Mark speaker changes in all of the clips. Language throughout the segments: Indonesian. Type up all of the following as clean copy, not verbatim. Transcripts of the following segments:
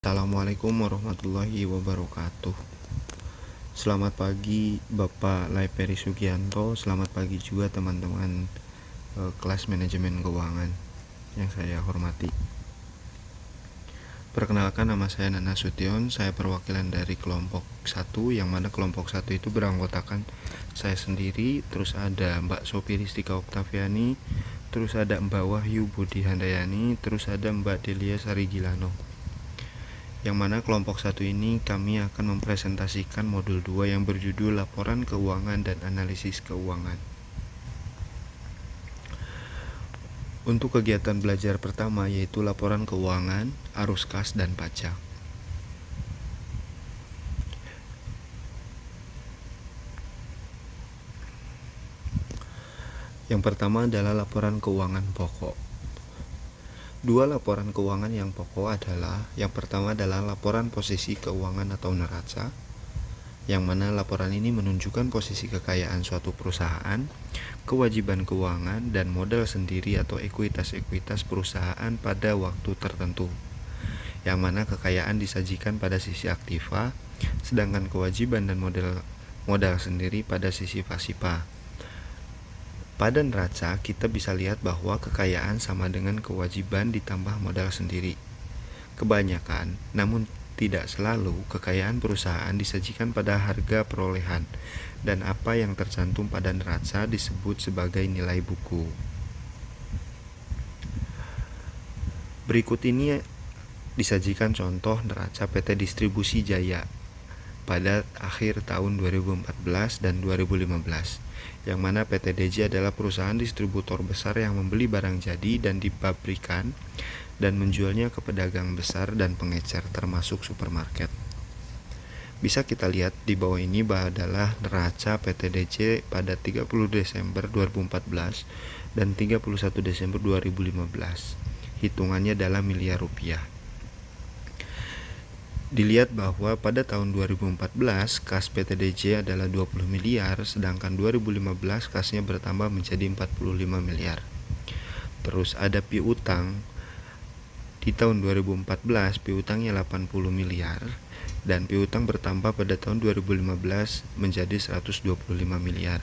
Speaker 1: Assalamualaikum warahmatullahi wabarakatuh. Selamat pagi Bapak Laiperi Sugianto. Selamat pagi juga teman-teman kelas manajemen keuangan yang saya hormati. Perkenalkan, nama saya Nana Sution. Saya perwakilan dari kelompok 1, yang mana kelompok 1 itu beranggotakan saya sendiri, terus ada Mbak Sofi Ristika Oktaviani, terus ada Mbak Wahyu Budi Handayani, terus ada Mbak Delia Sarigilano. Yang mana kelompok 1 ini kami akan mempresentasikan modul 2 yang berjudul Laporan Keuangan dan Analisis Keuangan. Untuk kegiatan belajar pertama yaitu laporan keuangan, arus kas, dan pajak. Yang pertama adalah laporan keuangan pokok. Dua laporan keuangan yang pokok adalah, yang pertama adalah laporan posisi keuangan atau neraca, yang mana laporan ini menunjukkan posisi kekayaan suatu perusahaan, kewajiban keuangan, dan modal sendiri atau ekuitas perusahaan pada waktu tertentu, yang mana kekayaan disajikan pada sisi aktiva, sedangkan kewajiban dan modal sendiri pada sisi pasifa. Pada neraca, kita bisa lihat bahwa kekayaan sama dengan kewajiban ditambah modal sendiri. Kebanyakan, namun tidak selalu, kekayaan perusahaan disajikan pada harga perolehan, dan apa yang tercantum pada neraca disebut sebagai nilai buku. Berikut ini disajikan contoh neraca PT Distribusi Jaya pada akhir tahun 2014 dan 2015, yang mana PT DJ adalah perusahaan distributor besar yang membeli barang jadi dan dipabrikan dan menjualnya ke pedagang besar dan pengecer termasuk supermarket. Bisa kita lihat di bawah ini adalah neraca PT DJ pada 30 Desember 2014 dan 31 Desember 2015. Hitungannya dalam miliar rupiah. Dilihat bahwa pada tahun 2014 kas PT DJ adalah 20 miliar, sedangkan 2015 kasnya bertambah menjadi 45 miliar. Terus ada piutang. Di tahun 2014 piutangnya 80 miliar dan piutang bertambah pada tahun 2015 menjadi 125 miliar.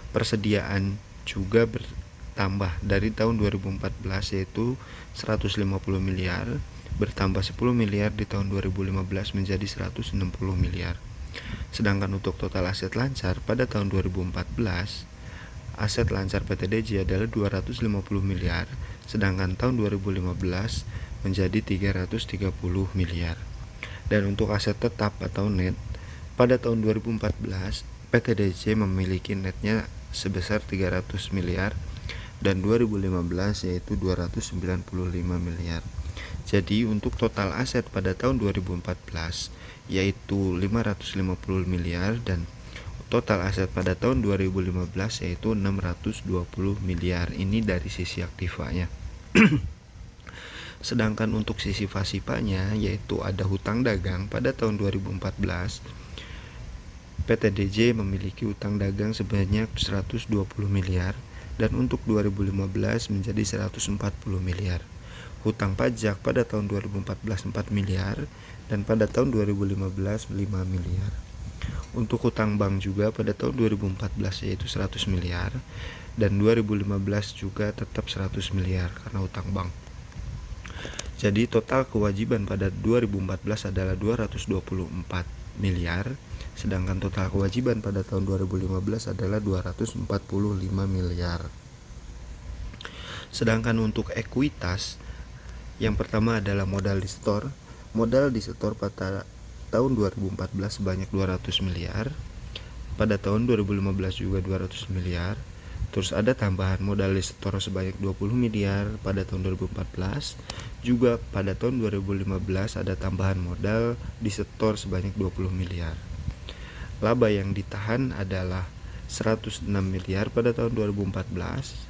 Speaker 1: Persediaan juga bertambah dari tahun 2014 yaitu 150 miliar, bertambah 10 miliar di tahun 2015 menjadi 160 miliar. Sedangkan untuk total aset lancar pada tahun 2014, aset lancar PT DJ adalah 250 miliar, sedangkan tahun 2015 menjadi 330 miliar. Dan untuk aset tetap atau net, pada tahun 2014 PT DJ memiliki netnya sebesar 300 miliar dan 2015 yaitu 295 miliar. Jadi untuk total aset pada tahun 2014 yaitu 550 miliar dan total aset pada tahun 2015 yaitu 620 miliar. Ini dari sisi aktivanya. Sedangkan untuk sisi pasifanya yaitu ada hutang dagang pada tahun 2014. PT DJ memiliki hutang dagang sebanyak 120 miliar dan untuk 2015 menjadi 140 miliar. Hutang pajak pada tahun 2014 4 miliar dan pada tahun 2015 5 miliar. Untuk hutang bank juga pada tahun 2014 yaitu 100 miliar dan 2015 juga tetap 100 miliar karena hutang bank. Jadi total kewajiban pada 2014 adalah 224 miliar, sedangkan total kewajiban pada tahun 2015 adalah 245 miliar. Sedangkan untuk ekuitas, yang pertama adalah modal di store. Modal di store pada tahun 2014 sebanyak 200 miliar, pada tahun 2015 juga 200 miliar. Terus ada tambahan modal di store sebanyak 20 miliar pada tahun 2014. Juga pada tahun 2015 ada tambahan modal di store sebanyak 20 miliar. Laba yang ditahan adalah 106 miliar pada tahun 2014,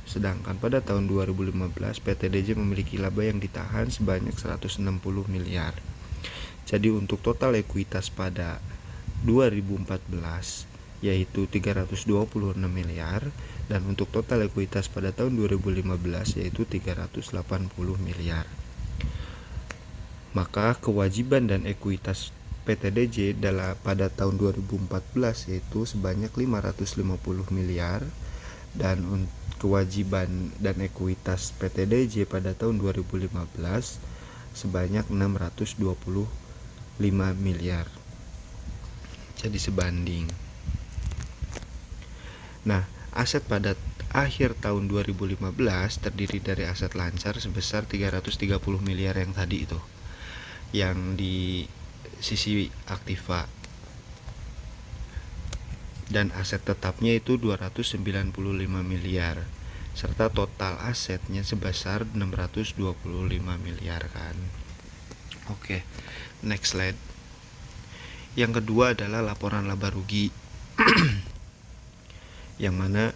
Speaker 1: sedangkan pada tahun 2015 PT DJ memiliki laba yang ditahan sebanyak 160 miliar. Jadi untuk total ekuitas pada 2014 yaitu 326 miliar dan untuk total ekuitas pada tahun 2015 yaitu 380 miliar. Maka kewajiban dan ekuitas PT DJ pada tahun 2014 yaitu sebanyak 550 miliar, dan kewajiban dan ekuitas PT DJ pada tahun 2015 sebanyak 625 miliar. Jadi sebanding. Nah, aset pada akhir tahun 2015 terdiri dari aset lancar sebesar 330 miliar yang tadi itu, yang di sisi aktiva, dan aset tetapnya itu 295 miliar, serta total asetnya sebesar 625 miliar kan. Oke, next slide. Yang kedua adalah laporan laba rugi. Yang mana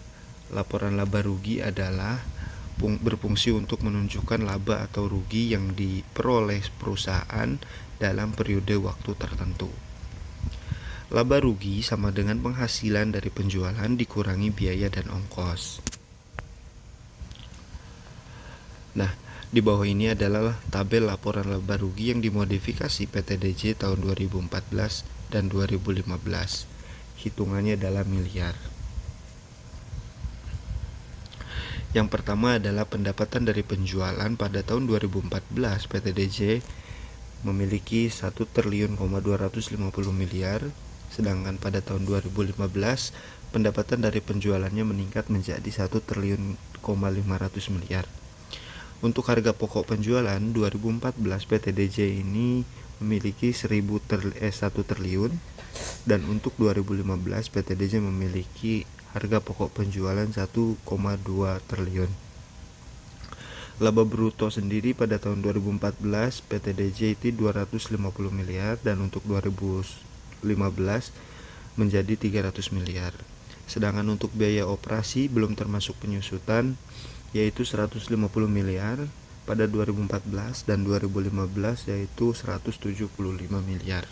Speaker 1: laporan laba rugi adalah berfungsi untuk menunjukkan laba atau rugi yang diperoleh perusahaan dalam periode waktu tertentu. Laba rugi sama dengan penghasilan dari penjualan dikurangi biaya dan ongkos. Nah, di bawah ini adalah tabel laporan laba rugi yang dimodifikasi PT DJ tahun 2014 dan 2015. Hitungannya dalam miliar. Yang pertama adalah pendapatan dari penjualan. Pada tahun 2014 PT DJ memiliki 1.250 miliar, sedangkan pada tahun 2015 pendapatan dari penjualannya meningkat menjadi 1.500 miliar. Untuk harga pokok penjualan 2014 PT DJ ini memiliki 1 triliun, dan untuk 2015 PT DJ memiliki harga pokok penjualan 1,2 triliun. Laba bruto sendiri pada tahun 2014 PT DJ itu 250 miliar, dan untuk 2015 menjadi 300 miliar. Sedangkan untuk biaya operasi belum termasuk penyusutan yaitu 150 miliar pada 2014, dan 2015 yaitu 175 miliar.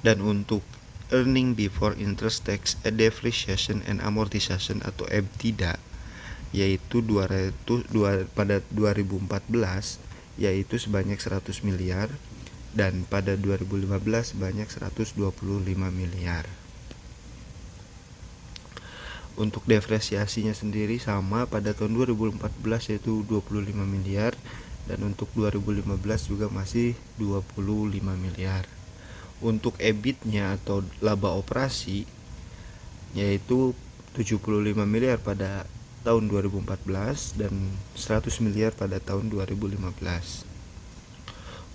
Speaker 1: Dan untuk earning before interest, tax, depreciation and amortization atau EBITDA yaitu pada 2014 yaitu sebanyak 100 miliar, dan pada 2015 sebanyak 125 miliar. Untuk depresiasinya sendiri sama pada tahun 2014 yaitu 25 miliar, dan untuk 2015 juga masih 25 miliar. Untuk EBIT-nya atau laba operasi yaitu 75 miliar pada tahun 2014 dan 100 miliar pada tahun 2015.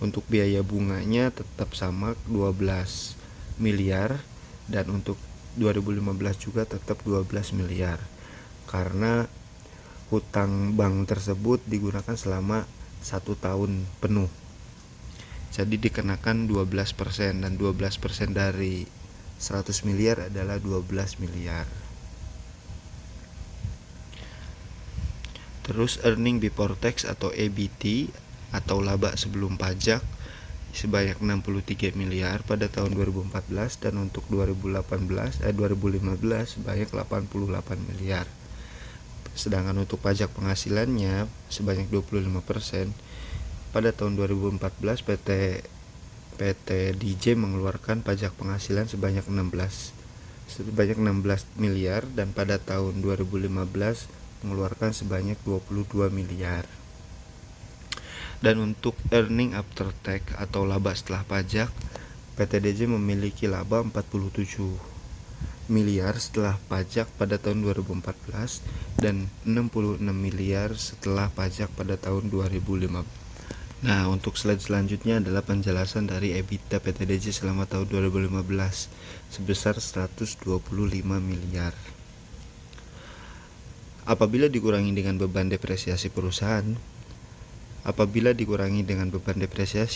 Speaker 1: Untuk biaya bunganya tetap sama 12 miliar, dan untuk 2015 juga tetap 12 miliar karena hutang bank tersebut digunakan selama 1 tahun penuh. Jadi dikenakan 12%, dan 12% dari 100 miliar adalah 12 miliar. Terus earning before tax atau EBT atau laba sebelum pajak sebanyak 63 miliar pada tahun 2014, dan untuk 2015 sebanyak 88 miliar. Sedangkan untuk pajak penghasilannya sebanyak 25%. Pada tahun 2014 PT DJ mengeluarkan pajak penghasilan sebanyak 16 miliar, dan pada tahun 2015 mengeluarkan sebanyak 22 miliar. Dan untuk earning after tax atau laba setelah pajak, PT DJ memiliki laba 47 miliar setelah pajak pada tahun 2014 dan 66 miliar setelah pajak pada tahun 2015. Nah, untuk slide selanjutnya adalah penjelasan dari EBITDA PT DJ selama tahun 2015 sebesar 125 miliar. Apabila dikurangi dengan beban depresiasi perusahaan,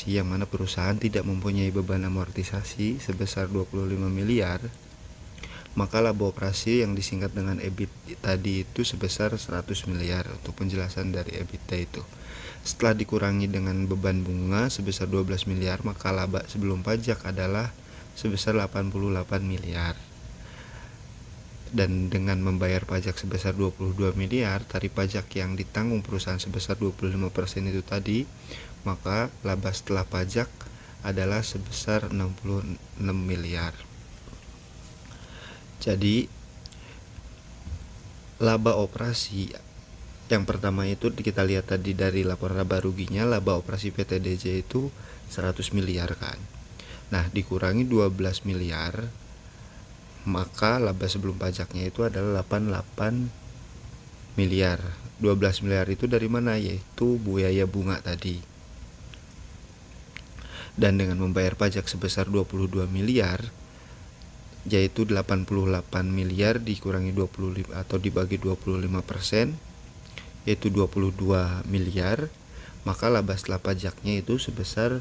Speaker 1: yang mana perusahaan tidak mempunyai beban amortisasi sebesar 25 miliar, maka laba operasi yang disingkat dengan EBIT tadi itu sebesar 100 miliar untuk penjelasan dari EBITDA itu. Setelah dikurangi dengan beban bunga sebesar 12 miliar, maka laba sebelum pajak adalah sebesar 88 miliar. Dan dengan membayar pajak sebesar 22 miliar, tarif pajak yang ditanggung perusahaan sebesar 25% itu tadi, maka laba setelah pajak adalah sebesar 66 miliar. Jadi laba operasi yang pertama itu kita lihat tadi dari laporan laba ruginya, laba operasi PT DJ itu 100 miliar kan. Nah, dikurangi 12 miliar, maka laba sebelum pajaknya itu adalah 88 miliar. 12 miliar itu dari mana? Yaitu biaya bunga tadi. Dan dengan membayar pajak sebesar 22 miliar, yaitu 88 miliar dikurangi 25 atau dibagi 25%, yaitu 22 miliar, maka laba setelah pajaknya itu sebesar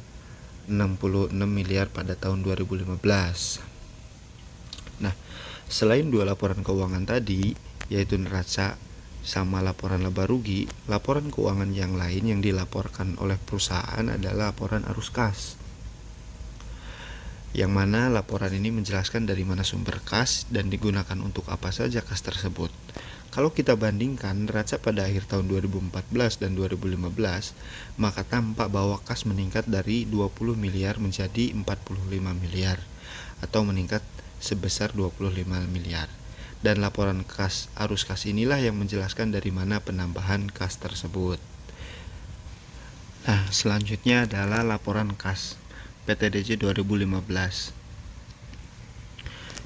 Speaker 1: 66 miliar pada tahun 2015. Nah, selain dua laporan keuangan tadi, yaitu neraca sama laporan laba rugi, laporan keuangan yang lain yang dilaporkan oleh perusahaan adalah laporan arus kas, yang mana laporan ini menjelaskan dari mana sumber kas dan digunakan untuk apa saja kas tersebut. Kalau kita bandingkan neraca pada akhir tahun 2014 dan 2015, maka tampak bahwa kas meningkat dari 20 miliar menjadi 45 miliar atau meningkat sebesar 25 miliar. Dan laporan kas arus kas inilah yang menjelaskan dari mana penambahan kas tersebut. Nah, selanjutnya adalah laporan kas PT DJ 2015.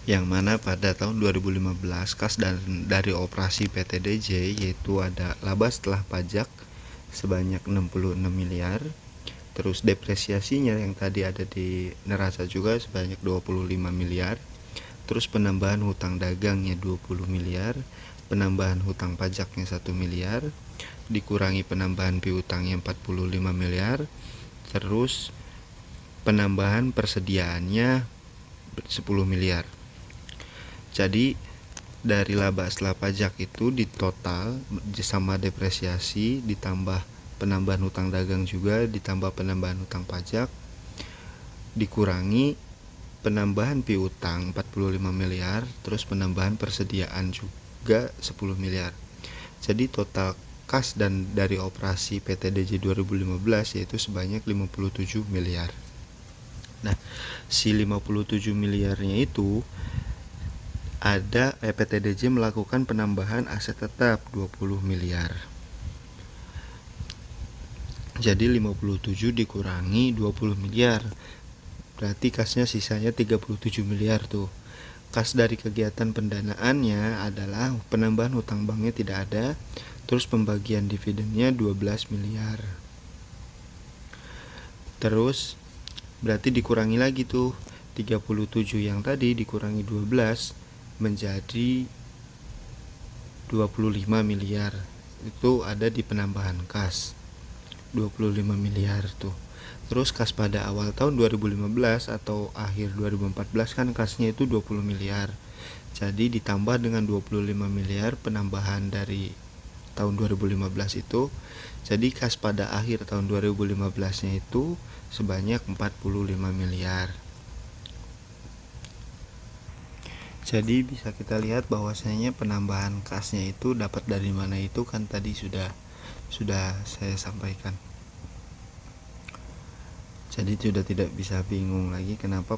Speaker 1: Yang mana pada tahun 2015 kas dari operasi PT DJ yaitu ada laba setelah pajak sebanyak 66 miliar, terus depresiasinya yang tadi ada di neraca juga sebanyak 25 miliar, terus penambahan hutang dagangnya 20 miliar, penambahan hutang pajaknya 1 miliar, dikurangi penambahan piutangnya 45 miliar, terus penambahan persediaannya 10 miliar. Jadi dari laba setelah pajak itu di total sama depresiasi ditambah penambahan hutang dagang juga ditambah penambahan hutang pajak dikurangi penambahan piutang 45 miliar, terus penambahan persediaan juga 10 miliar. Jadi total kas dan dari operasi PT DJ 2015 yaitu sebanyak 57 miliar. Nah, si 57 miliarnya itu ada PT DJ melakukan penambahan aset tetap 20 miliar. Jadi 57 dikurangi 20 miliar. Berarti kasnya sisanya 37 miliar tuh. Kas dari kegiatan pendanaannya adalah penambahan hutang banknya tidak ada, terus pembagian dividennya 12 miliar. Terus berarti dikurangi lagi tuh 37 yang tadi dikurangi 12 menjadi 25 miliar. Itu ada di penambahan kas 25 miliar tuh. Terus kas pada awal tahun 2015 atau akhir 2014 kan kasnya itu 20 miliar. Jadi ditambah dengan 25 miliar penambahan dari tahun 2015 itu, jadi kas pada akhir tahun 2015-nya itu sebanyak 45 miliar. Jadi bisa kita lihat bahwasanya penambahan kasnya itu dapat dari mana itu kan tadi sudah saya sampaikan. Jadi sudah tidak bisa bingung lagi kenapa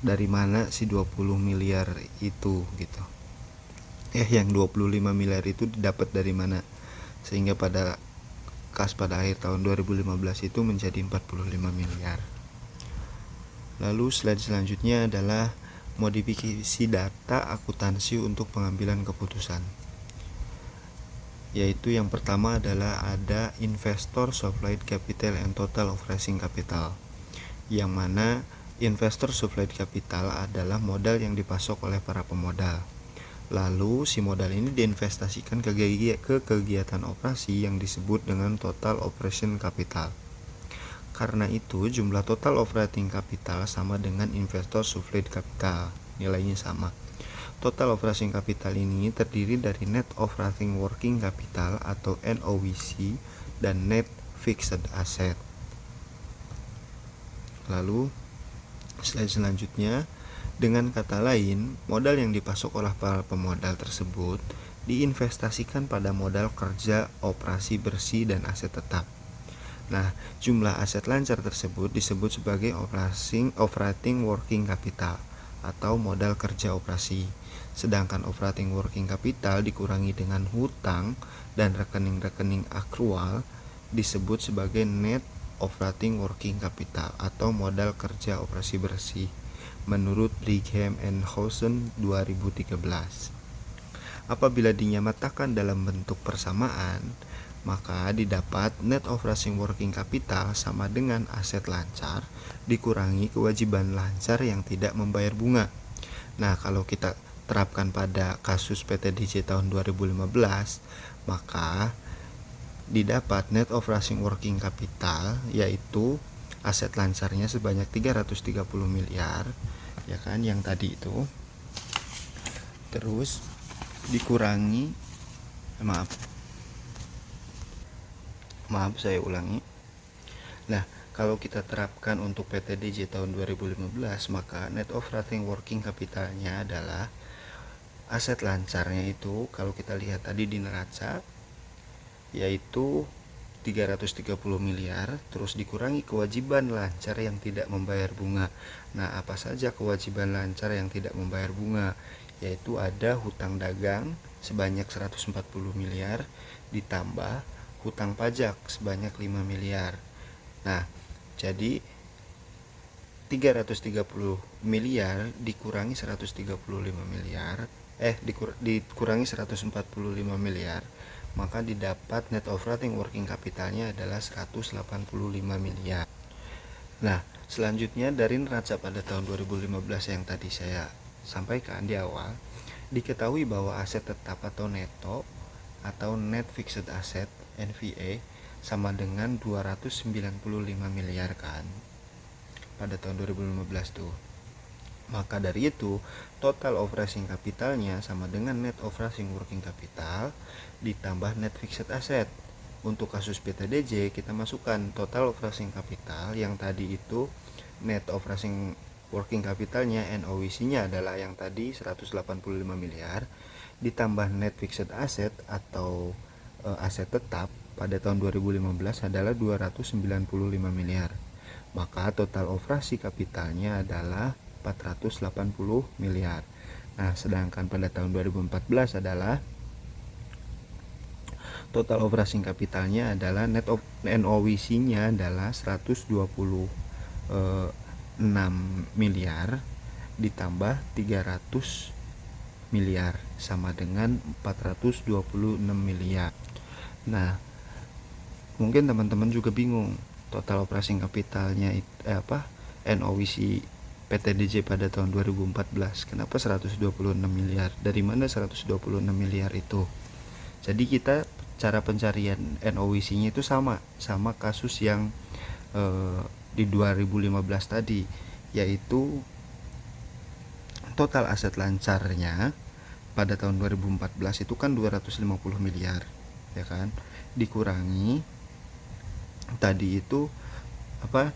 Speaker 1: dari mana si 20 miliar itu gitu. Yang 25 miliar itu didapat dari mana? Sehingga pada kas pada akhir tahun 2015 itu menjadi 45 miliar. Lalu slide selanjutnya adalah modifikasi data akuntansi untuk pengambilan keputusan. Yaitu yang pertama adalah ada investor supplied capital and total operating capital. Yang mana investor supplied capital adalah modal yang dipasok oleh para pemodal. Lalu si modal ini diinvestasikan ke kegiatan operasi yang disebut dengan total operation capital. Karena itu jumlah total operating capital sama dengan investor supplied capital, nilainya sama. Total operating capital ini terdiri dari net operating working capital atau NOWC dan net fixed asset. Lalu slide selanjutnya, dengan kata lain, modal yang dipasok oleh para pemodal tersebut diinvestasikan pada modal kerja, operasi bersih dan aset tetap. Nah, jumlah aset lancar tersebut disebut sebagai operating working capital atau modal kerja operasi. Sedangkan operating working capital dikurangi dengan hutang dan rekening-rekening akrual disebut sebagai net operating working capital atau modal kerja operasi bersih menurut Brigham and Housen 2013. Apabila dinyatakan dalam bentuk persamaan, maka didapat net operating working capital sama dengan aset lancar dikurangi kewajiban lancar yang tidak membayar bunga. Nah, kalau kita terapkan pada kasus PT DJ tahun 2015, maka didapat net operating working capital yaitu aset lancarnya sebanyak 330 miliar, ya kan, yang tadi itu. Terus dikurangi maaf saya ulangi. Nah, kalau kita terapkan untuk PT DJ tahun 2015, maka net operating working capitalnya adalah aset lancarnya itu, kalau kita lihat tadi di neraca, yaitu 330 miliar, terus dikurangi kewajiban lancar yang tidak membayar bunga. Nah, apa saja kewajiban lancar yang tidak membayar bunga? Yaitu ada hutang dagang sebanyak 140 miliar ditambah hutang pajak sebanyak 5 miliar. Nah, jadi 330 miliar dikurangi 135 miliar, dikurangi 145 miliar, maka didapat net operating working capitalnya adalah 185 miliar. Nah, selanjutnya dari neraca pada tahun 2015 yang tadi saya sampaikan di awal, diketahui bahwa aset tetap atau neto atau net fixed asset NFA sama dengan 295 miliar kan pada tahun 2015 tuh. Maka dari itu total operating capitalnya sama dengan net operating working capital ditambah net fixed asset. Untuk kasus PTDJ kita masukkan total operating capital yang tadi itu net operating working capitalnya NOWC-nya adalah yang tadi 185 miliar ditambah net fixed asset atau aset tetap pada tahun 2015 adalah 295 miliar. Maka total operasi kapitalnya adalah 480 miliar. Nah, sedangkan pada tahun 2014 adalah total operasi kapitalnya adalah net NOWC-nya adalah 126 miliar ditambah 300 miliar sama dengan 426 miliar. Nah, mungkin teman-teman juga bingung total operasi kapitalnya NOWC PTDJ pada tahun 2014 kenapa 126 miliar, dari mana 126 miliar itu. Jadi kita cara pencarian NOWC-nya itu sama kasus yang di 2015 tadi, yaitu total aset lancarnya pada tahun 2014 itu kan 250 miliar, ya kan, dikurangi tadi itu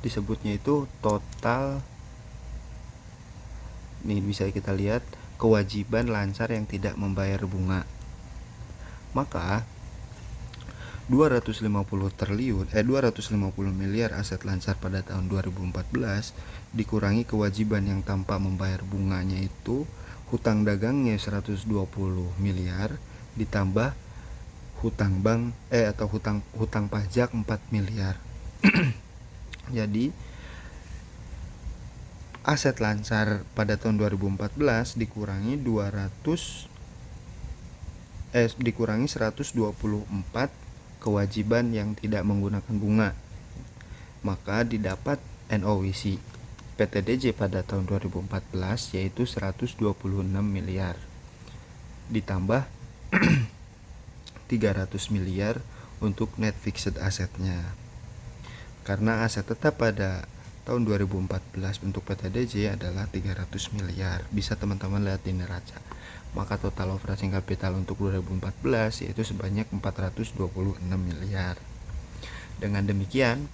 Speaker 1: disebutnya itu total, nih bisa kita lihat kewajiban lancar yang tidak membayar bunga. Maka 250 miliar aset lancar pada tahun 2014 dikurangi kewajiban yang tanpa membayar bunganya itu hutang dagangnya 120 miliar ditambah hutang bank atau hutang pajak 4 miliar. Jadi aset lancar pada tahun 2014 dikurangi 124 kewajiban yang tidak menggunakan bunga, maka didapat NOWC PTDJ pada tahun 2014 yaitu 126 miliar ditambah 300 miliar untuk net fixed asetnya. Karena aset tetap pada tahun 2014 untuk PTDJ adalah 300 miliar. Bisa teman-teman lihat di neraca. Maka total operating capital untuk 2014 yaitu sebanyak 426 miliar. Dengan demikian,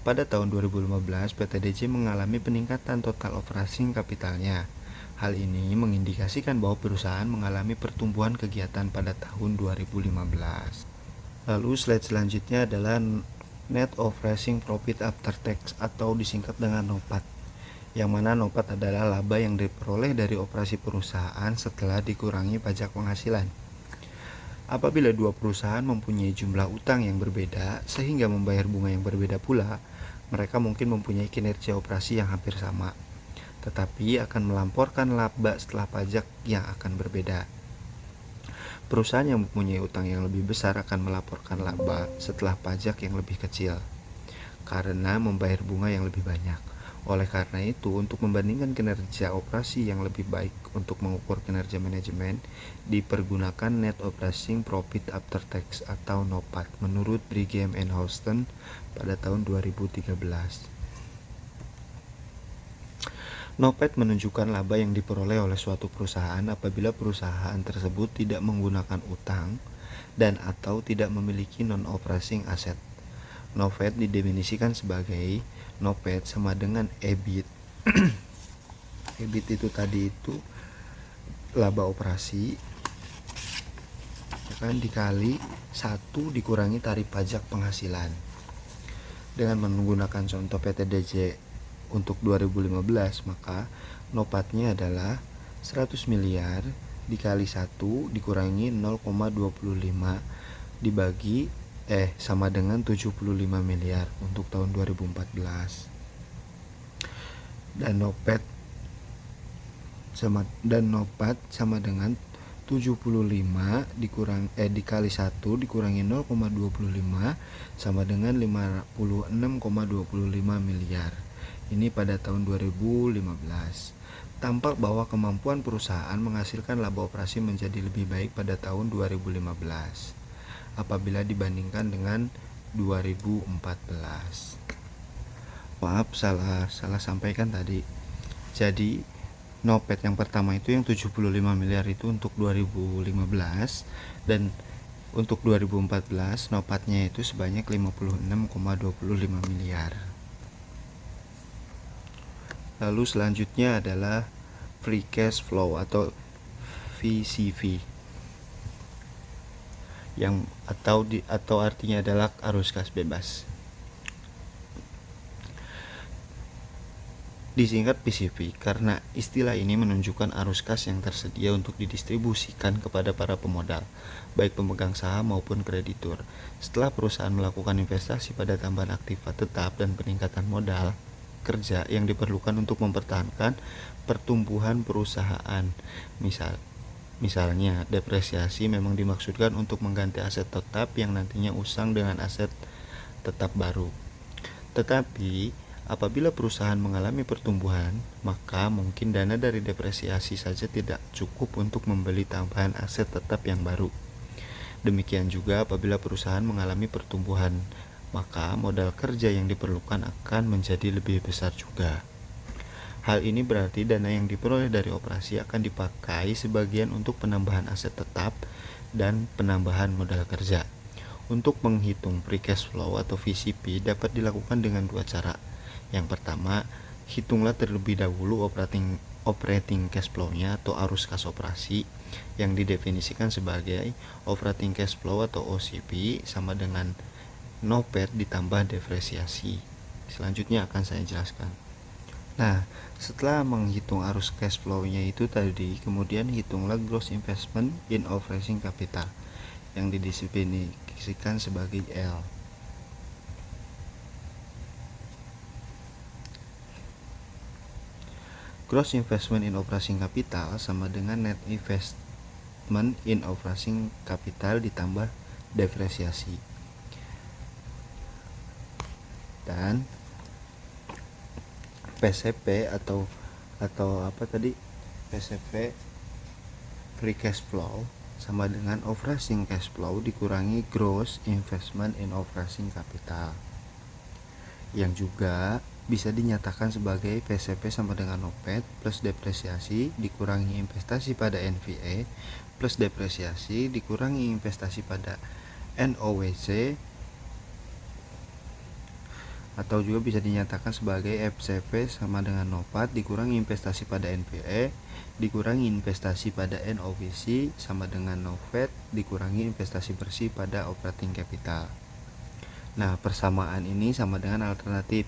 Speaker 1: pada tahun 2015 PTDJ mengalami peningkatan total operating capitalnya. Hal ini mengindikasikan bahwa perusahaan mengalami pertumbuhan kegiatan pada tahun 2015. Lalu slide selanjutnya adalah Net Operating Profit After Tax atau disingkat dengan NOPAT, yang mana NOPAT adalah laba yang diperoleh dari operasi perusahaan setelah dikurangi pajak penghasilan. Apabila dua perusahaan mempunyai jumlah utang yang berbeda sehingga membayar bunga yang berbeda pula, mereka mungkin mempunyai kinerja operasi yang hampir sama, tetapi akan melamporkan laba setelah pajak yang akan berbeda. Perusahaan yang mempunyai utang yang lebih besar akan melaporkan laba setelah pajak yang lebih kecil, karena membayar bunga yang lebih banyak. Oleh karena itu, untuk membandingkan kinerja operasi yang lebih baik untuk mengukur kinerja manajemen, dipergunakan Net Operating Profit After Tax atau NOPAT menurut Brigham and Houston pada tahun 2013. NOPAT menunjukkan laba yang diperoleh oleh suatu perusahaan apabila perusahaan tersebut tidak menggunakan utang dan atau tidak memiliki non-operating asset. NOPAT didefinisikan sebagai NOPAT sama dengan EBIT. EBIT itu tadi itu laba operasi, ya kan, dikali 1 dikurangi tarif pajak penghasilan. Dengan menggunakan contoh PTDJ untuk 2015, maka NOPAT-nya adalah 100 miliar dikali 1 dikurangi 0,25 dibagi sama dengan 75 miliar untuk tahun 2014. Dan NOPAT sama dengan 75 dikali 1 dikurangi 0,25 sama dengan 56,25 miliar. Ini pada tahun 2015. Tampak bahwa kemampuan perusahaan menghasilkan laba operasi menjadi lebih baik pada tahun 2015 apabila dibandingkan dengan 2014. Maaf, salah sampaikan tadi. Jadi NOPAT yang pertama itu yang 75 miliar itu untuk 2015, dan untuk 2014 NOPAT-nya itu sebanyak 56,25 miliar. Lalu selanjutnya adalah Free Cash Flow atau VCV, yang atau artinya adalah arus kas bebas. Disingkat PCV karena istilah ini menunjukkan arus kas yang tersedia untuk didistribusikan kepada para pemodal, baik pemegang saham maupun kreditur. Setelah perusahaan melakukan investasi pada tambahan aktiva tetap dan peningkatan modal kerja yang diperlukan untuk mempertahankan pertumbuhan perusahaan. Misalnya, depresiasi memang dimaksudkan untuk mengganti aset tetap yang nantinya usang dengan aset tetap baru. Tetapi apabila perusahaan mengalami pertumbuhan, maka mungkin dana dari depresiasi saja tidak cukup untuk membeli tambahan aset tetap yang baru. Demikian juga apabila perusahaan mengalami pertumbuhan, maka modal kerja yang diperlukan akan menjadi lebih besar juga. Hal ini berarti dana yang diperoleh dari operasi akan dipakai sebagian untuk penambahan aset tetap dan penambahan modal kerja. Untuk menghitung free cash flow atau VCP dapat dilakukan dengan dua cara. Yang pertama, hitunglah terlebih dahulu operating cash flow-nya atau arus kas operasi yang didefinisikan sebagai operating cash flow atau OCP sama dengan NOPAT ditambah depresiasi. Selanjutnya akan saya jelaskan. Nah, setelah menghitung arus cash flow-nya itu tadi, kemudian hitunglah gross investment in operating capital yang didefinisikan sebagai L. Gross investment in operating capital sama dengan net investment in operating capital ditambah depresiasi. Dan PCP atau PCP free cash flow sama dengan operating cash flow dikurangi gross investment in operating capital, yang juga bisa dinyatakan sebagai PCP sama dengan NOPAT plus depresiasi dikurangi investasi pada NVE plus depresiasi dikurangi investasi pada NOWC, atau juga bisa dinyatakan sebagai FCP sama dengan NOPAT dikurangi investasi pada NVE dikurangi investasi pada NOWC sama dengan NOPAT dikurangi investasi bersih pada operating capital. Nah, persamaan ini sama dengan alternatif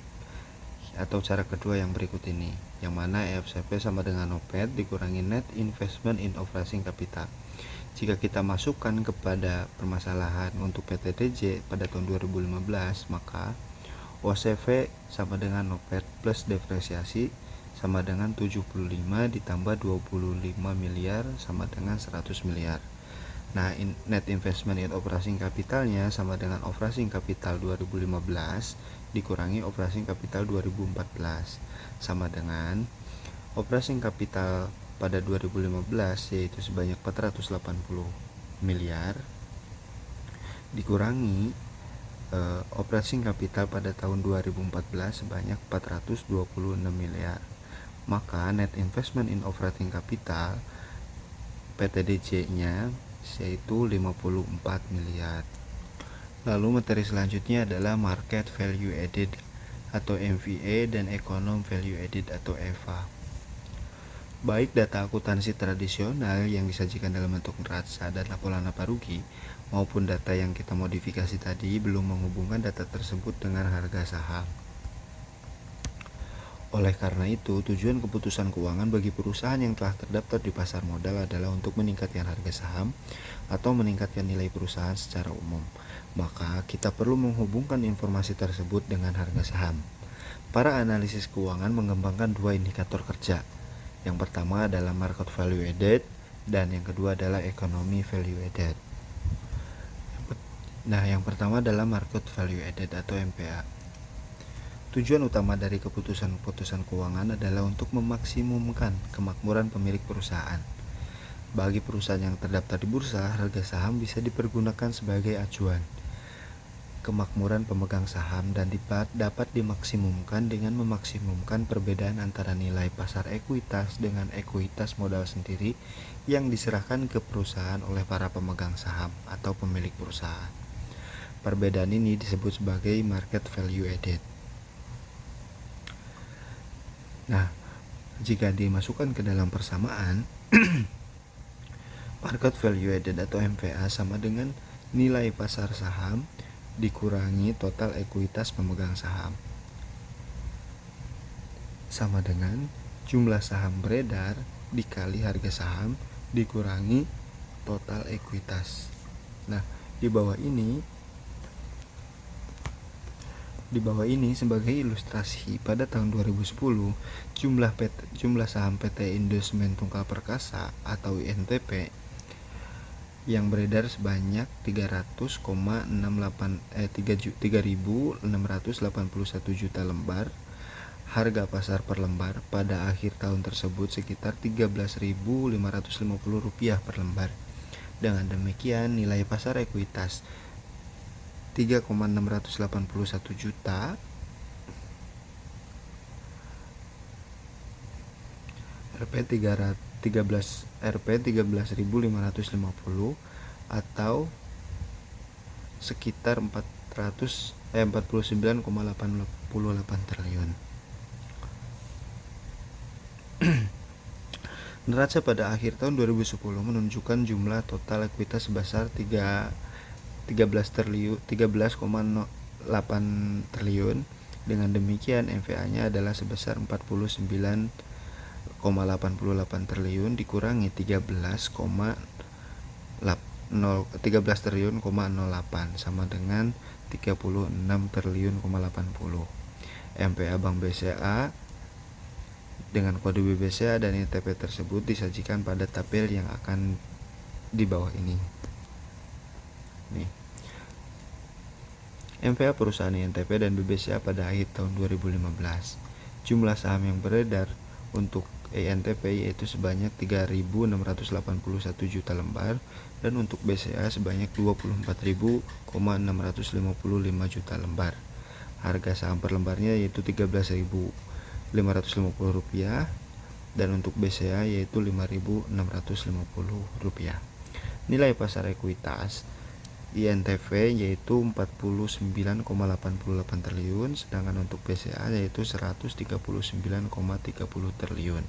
Speaker 1: atau cara kedua yang berikut ini, yang mana EFCP sama dengan NOPAT dikurangi Net Investment in Operating Capital. Jika kita masukkan kepada permasalahan untuk PTDJ pada tahun 2015, maka OCV sama dengan NOPAT plus depresiasi sama dengan 75 ditambah 25 miliar sama dengan 100 miliar. Nah, net investment in operating capitalnya sama dengan operating capital 2015 dikurangi operating capital 2014 sama dengan operating capital pada 2015 yaitu sebanyak 480 miliar dikurangi operating capital pada tahun 2014 sebanyak 426 miliar. Maka net investment in operating capital PTDJ-nya yaitu 54 miliar. Lalu materi selanjutnya adalah Market Value Added atau MVA dan Economic Value Added atau EVA. Baik data akuntansi tradisional yang disajikan dalam bentuk neraca dan laporan laba rugi maupun data yang kita modifikasi tadi belum menghubungkan data tersebut dengan harga saham. Oleh karena itu, tujuan keputusan keuangan bagi perusahaan yang telah terdaftar di pasar modal adalah untuk meningkatkan harga saham atau meningkatkan nilai perusahaan secara umum. Maka, kita perlu menghubungkan informasi tersebut dengan harga saham. Para analisis keuangan mengembangkan dua indikator kerja. Yang pertama adalah Market Value Added dan yang kedua adalah Economic Value Added. Nah, yang pertama adalah Market Value Added atau MPA. Tujuan utama dari keputusan-keputusan keuangan adalah untuk memaksimumkan kemakmuran pemilik perusahaan. Bagi perusahaan yang terdaftar di bursa, harga saham bisa dipergunakan sebagai acuan kemakmuran pemegang saham dan dapat dimaksimumkan dengan memaksimumkan perbedaan antara nilai pasar ekuitas dengan ekuitas modal sendiri yang diserahkan ke perusahaan oleh para pemegang saham atau pemilik perusahaan. Perbedaan ini disebut sebagai market value added. Nah, jika dimasukkan ke dalam persamaan, market value added atau MVA sama dengan nilai pasar saham dikurangi total ekuitas pemegang saham, sama dengan jumlah saham beredar dikali harga saham dikurangi total ekuitas. Nah, di bawah ini sebagai ilustrasi, pada tahun 2010 jumlah saham PT Indo Semen Tunggal Perkasa atau INTP yang beredar sebanyak 3.681 juta lembar. Harga pasar per lembar pada akhir tahun tersebut sekitar Rp13.550 per lembar. Dengan demikian, nilai pasar ekuitas 3,681 juta Rp13.550 atau sekitar 49,88 triliun. Neraca pada akhir tahun 2010 menunjukkan jumlah total ekuitas sebesar 13,08 triliun. Dengan demikian, MVA-nya adalah sebesar 49,88 triliun dikurangi 13 triliun, 08 sama dengan 36 triliun, 80. MPA Bank BCA dengan kode BBCA dan INTP tersebut disajikan pada tabel yang akan di bawah ini. Nih. MPA perusahaan INTP dan BBCA pada akhir tahun 2015. Jumlah saham yang beredar untuk INTP yaitu sebanyak 3.681 juta lembar dan untuk BCA sebanyak 24.655 juta lembar. Harga saham per lembarnya yaitu Rp13.550 dan untuk BCA yaitu Rp5.650. Nilai pasar ekuitas INTP yaitu 49,88 triliun, sedangkan untuk BCA yaitu 139,30 triliun.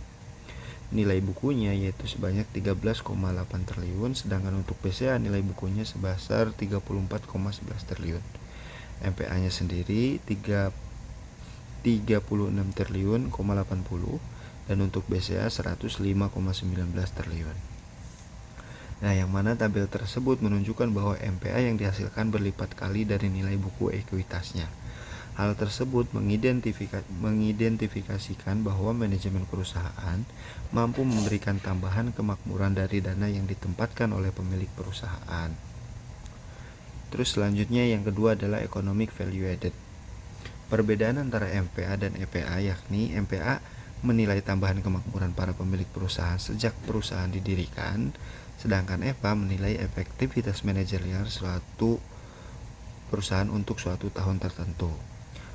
Speaker 1: Nilai bukunya yaitu sebanyak 13,8 triliun, sedangkan untuk BCA nilai bukunya sebesar 34,11 triliun. MPA-nya sendiri 36 triliun, 80, dan untuk BCA 105,19 triliun. Nah, yang mana tabel tersebut menunjukkan bahwa MPA yang dihasilkan berlipat kali dari nilai buku ekuitasnya. Hal tersebut mengidentifikasikan bahwa manajemen perusahaan mampu memberikan tambahan kemakmuran dari dana yang ditempatkan oleh pemilik perusahaan. Terus selanjutnya yang kedua adalah economic value added. Perbedaan antara MPA dan EPA yakni MPA menilai tambahan kemakmuran para pemilik perusahaan sejak perusahaan didirikan, sedangkan EPA menilai efektivitas manajerial suatu perusahaan untuk suatu tahun tertentu.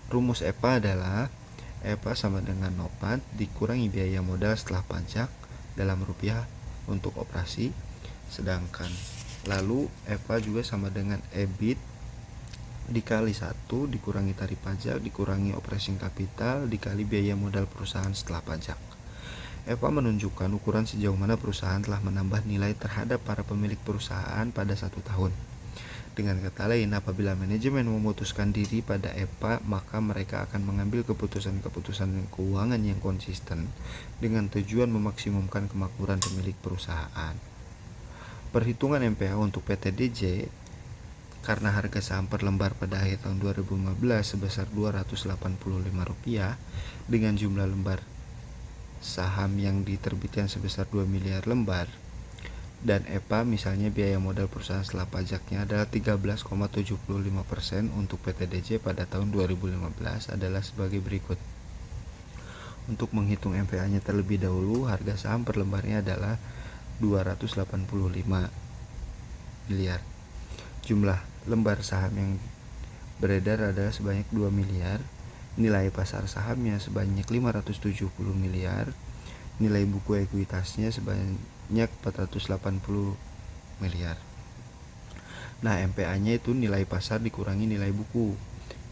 Speaker 1: Rumus EPA adalah EPA sama dengan NOPAT dikurangi biaya modal setelah pajak dalam rupiah untuk operasi, sedangkan lalu EPA juga sama dengan EBIT dikali 1 dikurangi tarif pajak dikurangi operating capital dikali biaya modal perusahaan setelah pajak. EPA menunjukkan ukuran sejauh mana perusahaan telah menambah nilai terhadap para pemilik perusahaan pada 1 tahun. Dengan kata lain, apabila manajemen memutuskan diri pada EPA, maka mereka akan mengambil keputusan-keputusan keuangan yang konsisten dengan tujuan memaksimumkan kemakmuran pemilik perusahaan. Perhitungan MPA untuk PT DJ karena harga saham per lembar pada akhir tahun 2015 sebesar Rp285 dengan jumlah lembar saham yang diterbitkan sebesar 2 miliar lembar, dan EPA misalnya biaya modal perusahaan setelah pajaknya adalah 13,75% untuk PT DJ pada tahun 2015 adalah sebagai berikut. Untuk menghitung MPA-nya terlebih dahulu, harga saham per lembarnya adalah 285 miliar. Jumlah lembar saham yang beredar adalah sebanyak 2 miliar. Nilai pasar sahamnya sebanyak 570 miliar. Nilai buku ekuitasnya sebanyak 480 miliar. Nah, MPA-nya itu nilai pasar dikurangi nilai buku.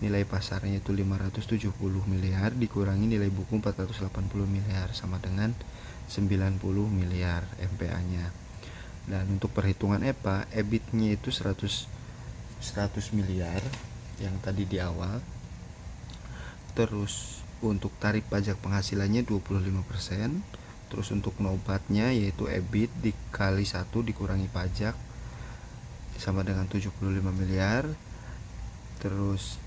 Speaker 1: Nilai pasarnya itu 570 miliar dikurangi nilai buku 480 miliar sama dengan 90 miliar MPA-nya. Dan untuk perhitungan EPA, EBIT-nya itu 100 miliar yang tadi di awal. Terus untuk tarif pajak penghasilannya 25%. Terus untuk NOPAT-nya yaitu EBIT dikali 1 dikurangi pajak sama dengan 75 miliar. Terus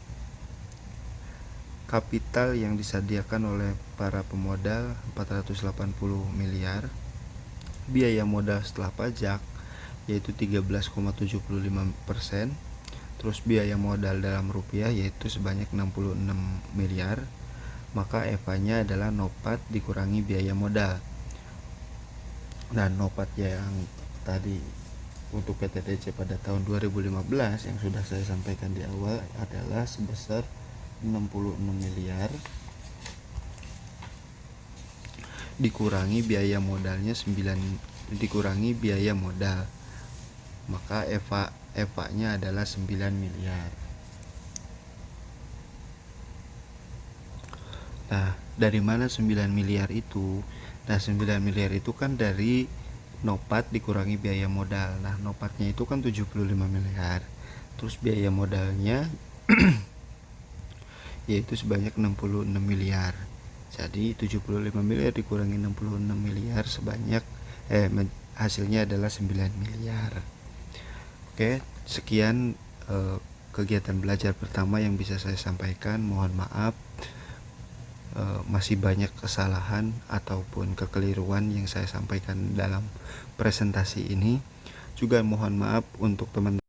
Speaker 1: kapital yang disediakan oleh para pemodal 480 miliar. Biaya modal setelah pajak yaitu 13,75%. Terus biaya modal dalam rupiah yaitu sebanyak 66 miliar. Maka EPA-nya adalah NOPAT dikurangi biaya modal. Dan NOPAT yang tadi untuk PT DC pada tahun 2015 yang sudah saya sampaikan di awal adalah sebesar 66 miliar dikurangi biaya modalnya 9 dikurangi biaya modal, maka EPA-nya adalah 9 miliar. Nah, dari mana 9 miliar itu? Nah, 9 miliar itu kan dari NOPAT dikurangi biaya modal. Nah, NOPAT-nya itu kan 75 miliar. Terus biaya modalnya yaitu sebanyak 66 miliar. Jadi 75 miliar dikurangi 66 miliar sebanyak hasilnya adalah 9 miliar. Oke, sekian kegiatan belajar pertama yang bisa saya sampaikan. Mohon maaf masih banyak kesalahan ataupun kekeliruan yang saya sampaikan dalam presentasi ini. Juga mohon maaf untuk teman-teman